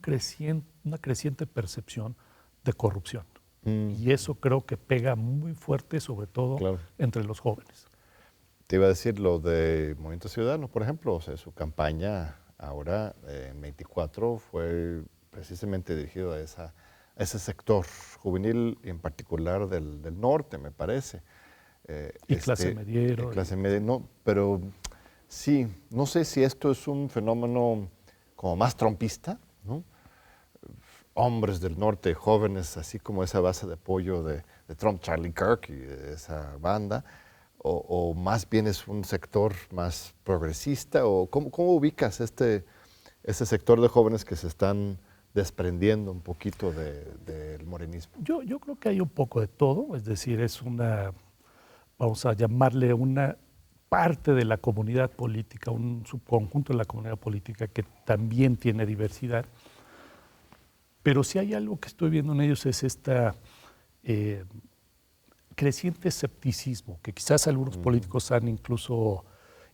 creciente percepción de corrupción. Y eso creo que pega muy fuerte, sobre todo Claro. entre los jóvenes. Te iba a decir lo de Movimiento Ciudadano, por ejemplo, o sea, su campaña ahora en 24 fue precisamente dirigido a ese sector juvenil, y en particular del norte, me parece. Y clase mediero. Clase media, no, pero sí, no sé si esto es un fenómeno como más trompista, ¿no? Hombres del norte, jóvenes, así como esa base de apoyo de Trump, Charlie Kirk y de esa banda, o más bien es un sector más progresista, o ¿cómo ubicas ese sector de jóvenes que se están desprendiendo un poquito del morenismo? Yo creo que hay un poco de todo, es decir, es vamos a llamarle una parte de la comunidad política, un subconjunto de la comunidad política que también tiene diversidad. Pero si hay algo que estoy viendo en ellos es esta creciente escepticismo, que quizás algunos políticos han incluso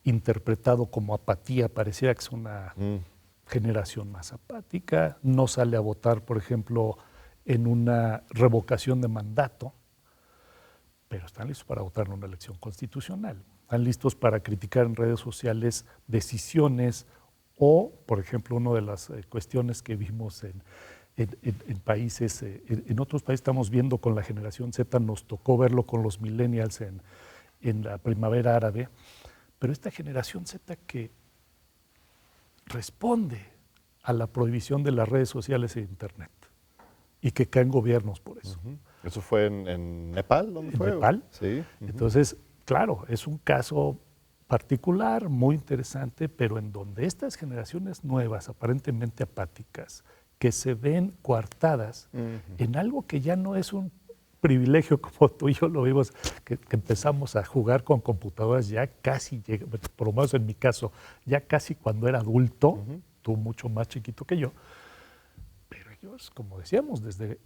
interpretado como apatía. Pareciera que es una generación más apática, no sale a votar, por ejemplo, en una revocación de mandato, pero están listos para votar en una elección constitucional. Están listos para criticar en redes sociales decisiones o, por ejemplo, una de las cuestiones que vimos en países, en otros países estamos viendo con la generación Z, nos tocó verlo con los millennials en la primavera árabe, pero esta generación Z que responde a la prohibición de las redes sociales e internet y que caen gobiernos por eso. ¿Eso fue en Nepal? ¿Dónde fue? ¿En Nepal? Sí. Entonces, claro, es un caso particular, muy interesante, pero en donde estas generaciones nuevas, aparentemente apáticas, que se ven coartadas en algo que ya no es un privilegio como tú y yo lo vimos, que empezamos a jugar con computadoras ya casi, por lo menos en mi caso, ya casi cuando era adulto, tú mucho más chiquito que yo, pero ellos, como decíamos,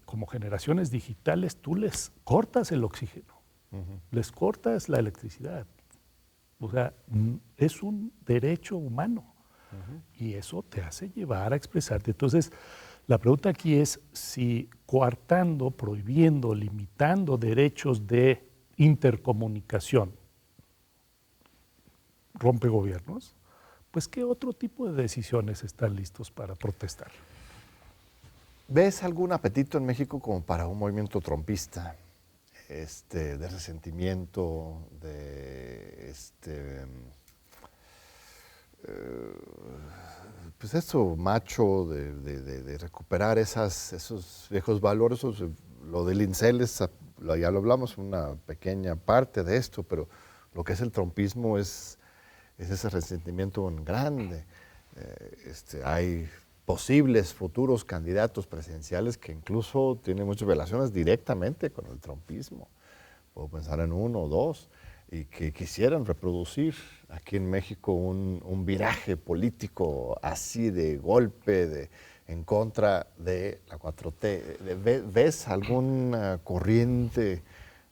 como generaciones digitales, tú les cortas el oxígeno, les cortas la electricidad. O sea, es un derecho humano. Y eso te hace llevar a expresarte. Entonces, la pregunta aquí es si coartando, prohibiendo, limitando derechos de intercomunicación rompe gobiernos, pues ¿qué otro tipo de decisiones están listos para protestar? ¿Ves algún apetito en México como para un movimiento trompista? De resentimiento, pues eso, macho, de recuperar esos viejos valores. Lo del incel ya lo hablamos, una pequeña parte de esto, pero lo que es el trompismo es ese resentimiento grande. Hay posibles futuros candidatos presidenciales que incluso tienen muchas relaciones directamente con el trumpismo. Puedo pensar en uno o dos, y que quisieran reproducir aquí en México un viraje político así de golpe, en contra de la 4T. ¿Ves alguna corriente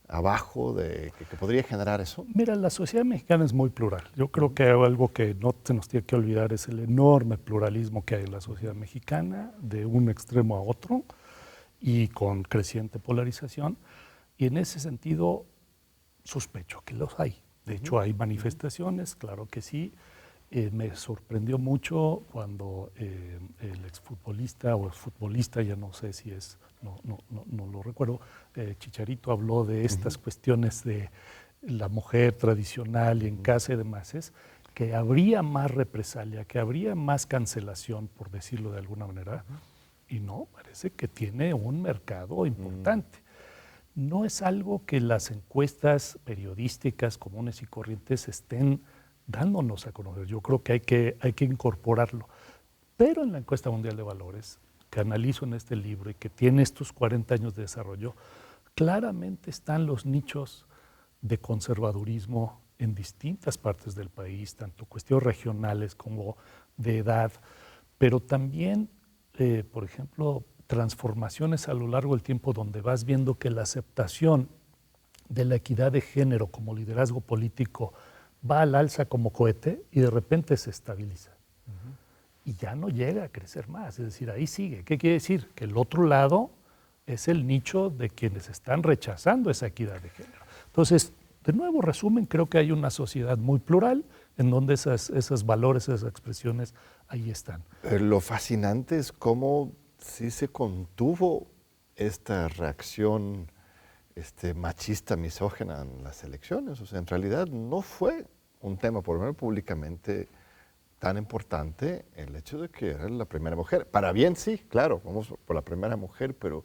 abajo que podría generar eso? Mira, la sociedad mexicana es muy plural. Yo creo que algo que no se nos tiene que olvidar es el enorme pluralismo que hay en la sociedad mexicana, de un extremo a otro, y con creciente polarización. Y en ese sentido, sospecho que los hay. De hecho, hay manifestaciones, claro que sí. Me sorprendió mucho cuando el exfutbolista o exfutbolista, ya no sé si es, no lo recuerdo, Chicharito habló de estas cuestiones de la mujer tradicional y en casa y demás, que habría más represalia, que habría más cancelación, por decirlo de alguna manera, y no, parece que tiene un mercado importante. No es algo que las encuestas periodísticas comunes y corrientes estén dándonos a conocer. Yo creo que hay que incorporarlo. Pero en la encuesta mundial de valores, que analizo en este libro y que tiene estos 40 años de desarrollo, claramente están los nichos de conservadurismo en distintas partes del país, tanto cuestiones regionales como de edad, pero también, por ejemplo, transformaciones a lo largo del tiempo donde vas viendo que la aceptación de la equidad de género como liderazgo político va al alza como cohete y de repente se estabiliza. Y ya no llega a crecer más, es decir, ahí sigue. ¿Qué quiere decir? Que el otro lado es el nicho de quienes están rechazando esa equidad de género. Entonces, de nuevo, resumen, creo que hay una sociedad muy plural en donde esos valores, esas expresiones ahí están. Lo fascinante es cómo sí se contuvo esta reacción machista, misógina en las elecciones. O sea, en realidad no fue un tema, por lo menos públicamente, tan importante el hecho de que era la primera mujer. Para bien sí, claro, vamos por la primera mujer, pero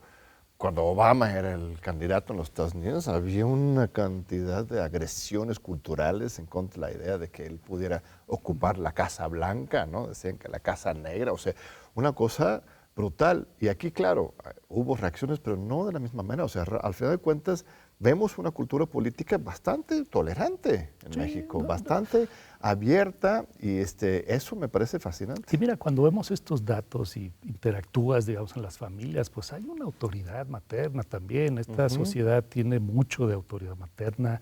cuando Obama era el candidato en los Estados Unidos había una cantidad de agresiones culturales en contra de la idea de que él pudiera ocupar la Casa Blanca, ¿no? Decían que la Casa Negra, o sea, una cosa brutal. Y aquí, claro, hubo reacciones, pero no de la misma manera. O sea, al final de cuentas, vemos una cultura política bastante tolerante en México, bastante abierta, y eso me parece fascinante. Y mira, cuando vemos estos datos y interactúas, digamos, en las familias, pues hay una autoridad materna también. Esta sociedad tiene mucho de autoridad materna.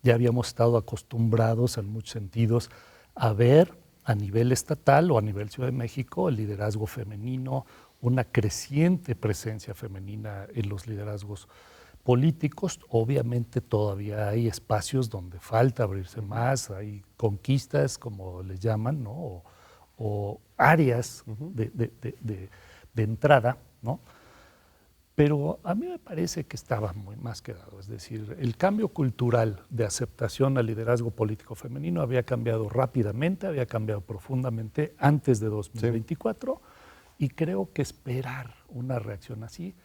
Ya habíamos estado acostumbrados en muchos sentidos a ver a nivel estatal o a nivel Ciudad de México el liderazgo femenino, una creciente presencia femenina en los liderazgos políticos. Obviamente todavía hay espacios donde falta abrirse más, hay conquistas, como les llaman, ¿no? o áreas de entrada, ¿no? Pero a mí me parece que estaba muy más que dado. Es decir, el cambio cultural de aceptación al liderazgo político femenino había cambiado rápidamente, había cambiado profundamente antes de 2024, y creo que esperar una reacción así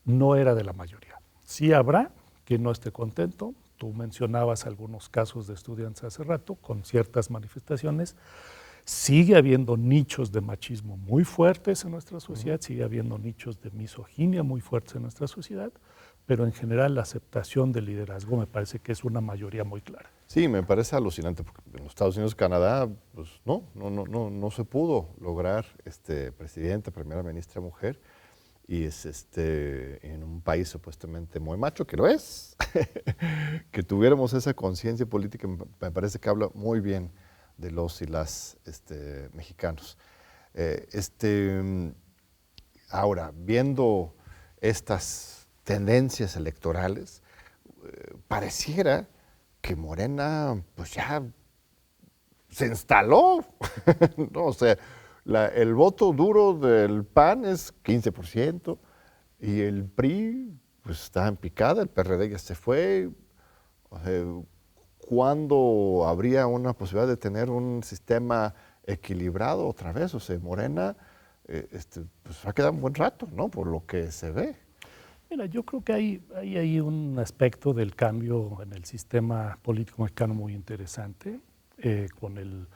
no era de la mayoría. Sí habrá quien no esté contento. Tú mencionabas algunos casos de estudiantes hace rato con ciertas manifestaciones. Sigue habiendo nichos de machismo muy fuertes en nuestra sociedad, sigue habiendo nichos de misoginia muy fuertes en nuestra sociedad, pero en general la aceptación del liderazgo me parece que es una mayoría muy clara. Sí, me parece alucinante, porque en los Estados Unidos y Canadá, pues no se pudo lograr presidente, primera ministra mujer, y es en un país supuestamente muy macho, que lo es, que tuviéramos esa conciencia política, me parece que habla muy bien de los y las mexicanos. Ahora, viendo estas tendencias electorales, pareciera que Morena pues ya se instaló. ¿No? O sea, el voto duro del PAN es 15% y el PRI pues está en picada, el PRD ya se fue. O sea, ¿cuándo habría una posibilidad de tener un sistema equilibrado otra vez? O sea, Morena pues va a quedar un buen rato, ¿no? Por lo que se ve. Mira, yo creo que hay un aspecto del cambio en el sistema político mexicano muy interesante, con el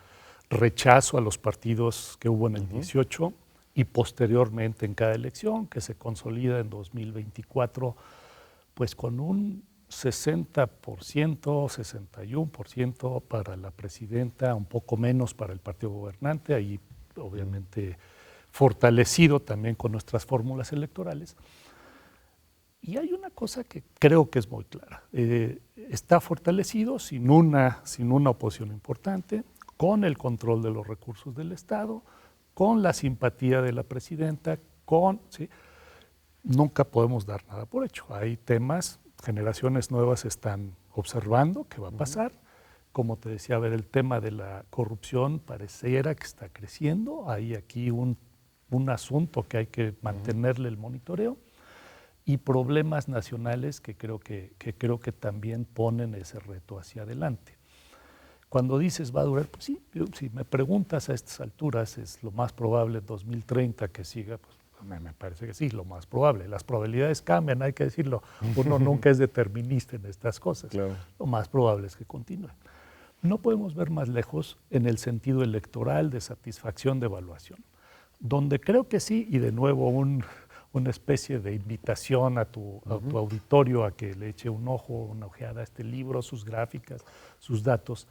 rechazo a los partidos que hubo en el 18, y posteriormente en cada elección, que se consolida en 2024, pues con un 60%, 61% para la presidenta, un poco menos para el partido gobernante, ahí obviamente fortalecido también con nuestras fórmulas electorales. Y hay una cosa que creo que es muy clara. Está fortalecido sin una oposición importante, con el control de los recursos del Estado, con la simpatía de la presidenta, ¿sí? Nunca podemos dar nada por hecho. Hay temas, generaciones nuevas están observando qué va a pasar. Como te decía, a ver, el tema de la corrupción pareciera que está creciendo. Hay aquí un asunto que hay que mantenerle el monitoreo. Y problemas nacionales que creo que también ponen ese reto hacia adelante. Cuando dices va a durar, pues sí, si me preguntas a estas alturas, es lo más probable en 2030 que siga, pues me parece que sí, lo más probable. Las probabilidades cambian, hay que decirlo. Uno nunca es determinista en estas cosas. Claro. Lo más probable es que continúe. No podemos ver más lejos en el sentido electoral de satisfacción de evaluación, donde creo que sí, y de nuevo una especie de invitación a tu auditorio a que le eche un ojo, una ojeada a este libro, sus gráficas, sus datos,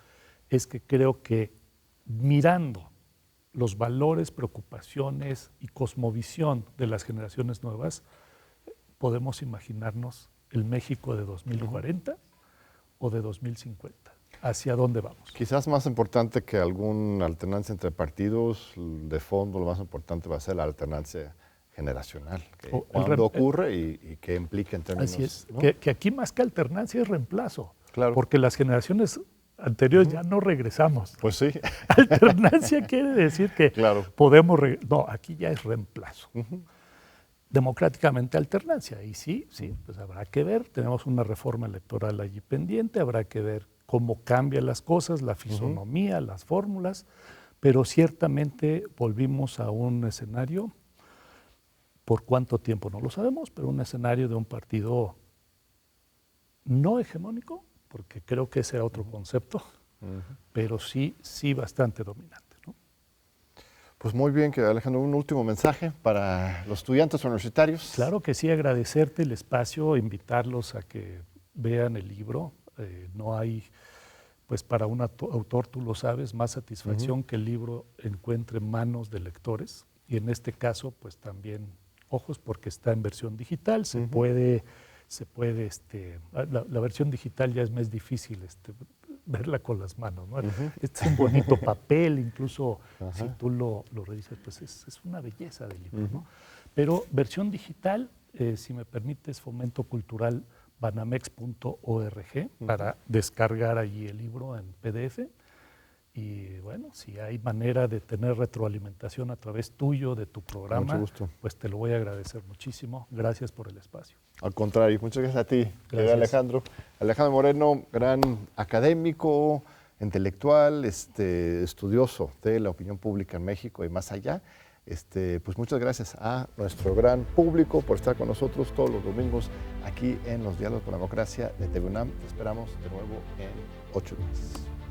es que creo que mirando los valores, preocupaciones y cosmovisión de las generaciones nuevas, podemos imaginarnos el México de 2040 o de 2050. ¿Hacia dónde vamos? Quizás más importante que alguna alternancia entre partidos, de fondo lo más importante va a ser la alternancia generacional, cuándo ocurre y qué implica en términos... Así es, ¿no? que aquí más que alternancia es reemplazo, claro. Porque las generaciones anteriores ya no regresamos. Pues sí. Alternancia quiere decir que claro. podemos... No, aquí ya es reemplazo. Democráticamente alternancia, y sí, pues habrá que ver, tenemos una reforma electoral allí pendiente, habrá que ver cómo cambian las cosas, la fisonomía, las fórmulas, pero ciertamente volvimos a un escenario. ¿Por cuánto tiempo? No lo sabemos, pero un escenario de un partido no hegemónico, porque creo que ese era otro concepto, pero sí bastante dominante, ¿no? Pues muy bien, que Alejandro, un último mensaje para los estudiantes universitarios. Claro que sí, agradecerte el espacio, invitarlos a que vean el libro. No hay, pues para un autor, tú lo sabes, más satisfacción que el libro encuentre en manos de lectores, y en este caso, pues también ojos, porque está en versión digital, se puede la versión digital ya es más difícil verla con las manos, ¿no? Este es un bonito papel, incluso si tú lo revisas, pues es una belleza del libro, ¿no? Pero versión digital, si me permites, Fomento Cultural banamex.org para descargar allí el libro en PDF. Y bueno, si hay manera de tener retroalimentación a través tuyo, de tu programa, pues te lo voy a agradecer muchísimo. Gracias por el espacio. Al contrario, muchas gracias a ti, gracias. Alejandro. Alejandro Moreno, gran académico, intelectual, estudioso de la opinión pública en México y más allá. Pues muchas gracias a nuestro gran público por estar con nosotros todos los domingos aquí en los Diálogos por la Democracia de TV UNAM. Te esperamos de nuevo en 8 días.